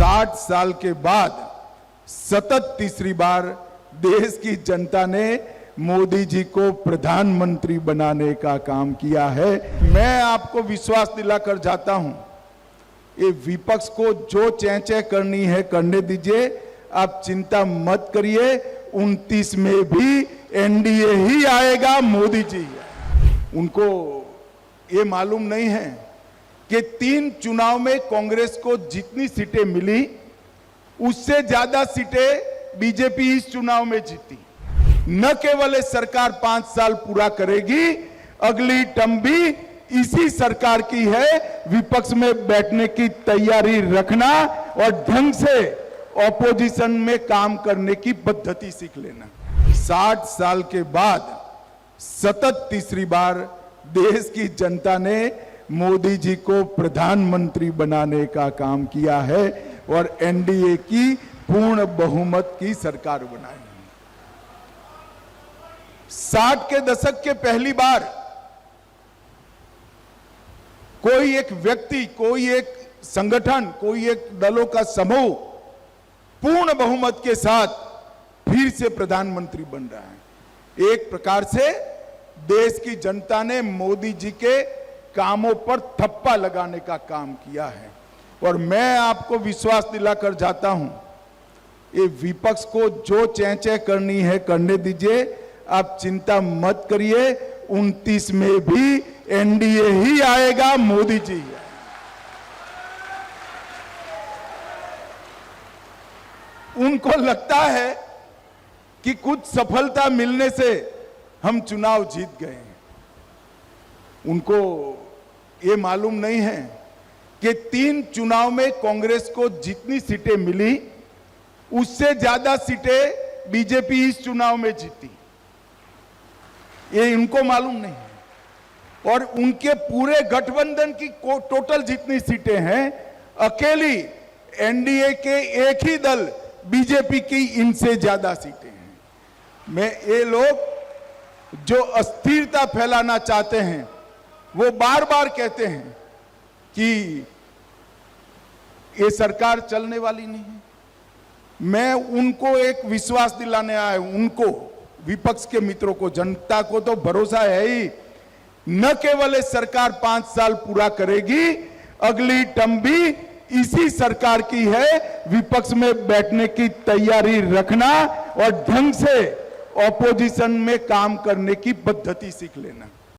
60 साल के बाद सतत तीसरी बार देश की जनता ने मोदी जी को प्रधानमंत्री बनाने का काम किया है। मैं आपको विश्वास दिलाकर जाता हूं, ये विपक्ष को जो चैं-चैं करनी है करने दीजिए, आप चिंता मत करिए। 29 में भी एनडीए ही आएगा, मोदी जी। उनको ये मालूम नहीं है कि 3 चुनाव में कांग्रेस को जितनी सीटें मिली उससे ज्यादा सीटें बीजेपी इस चुनाव में जीती। न केवल सरकार 5 साल पूरा करेगी, अगली टर्म भी इसी सरकार की है। विपक्ष में बैठने की तैयारी रखना और ढंग से ऑपोजिशन में काम करने की पद्धति सीख लेना। 60 साल के बाद सतत तीसरी बार देश की जनता ने मोदी जी को प्रधानमंत्री बनाने का काम किया है और एनडीए की पूर्ण बहुमत की सरकार बनाई। 60 के दशक के पहली बार कोई एक व्यक्ति, कोई एक संगठन, कोई एक दलों का समूह पूर्ण बहुमत के साथ फिर से प्रधानमंत्री बन रहा है। एक प्रकार से देश की जनता ने मोदी जी के कामों पर थप्पा लगाने का काम किया है और मैं आपको विश्वास दिलाकर जाता हूं, ये विपक्ष को जो चैं-चैं करनी है करने दीजिए, आप चिंता मत करिए। 29 में भी एनडीए ही आएगा, मोदी जी। उनको लगता है कि कुछ सफलता मिलने से हम चुनाव जीत गए। उनको ये मालूम नहीं है कि 3 चुनाव में कांग्रेस को जितनी सीटें मिली उससे ज्यादा सीटें बीजेपी इस चुनाव में जीती। ये इनको मालूम नहीं है। और उनके पूरे गठबंधन की टोटल जितनी सीटें हैं, अकेली एनडीए के एक ही दल बीजेपी की इनसे ज्यादा सीटें हैं। मैं ये लोग जो अस्थिरता फैलाना चाहते हैं वो बार बार कहते हैं कि ये सरकार चलने वाली नहीं है। मैं उनको एक विश्वास दिलाने आया हूं, उनको, विपक्ष के मित्रों को, जनता को तो भरोसा है ही। न केवल सरकार 5 साल पूरा करेगी, अगली टर्म भी इसी सरकार की है। विपक्ष में बैठने की तैयारी रखना और ढंग से ऑपोजिशन में काम करने की पद्धति सीख लेना।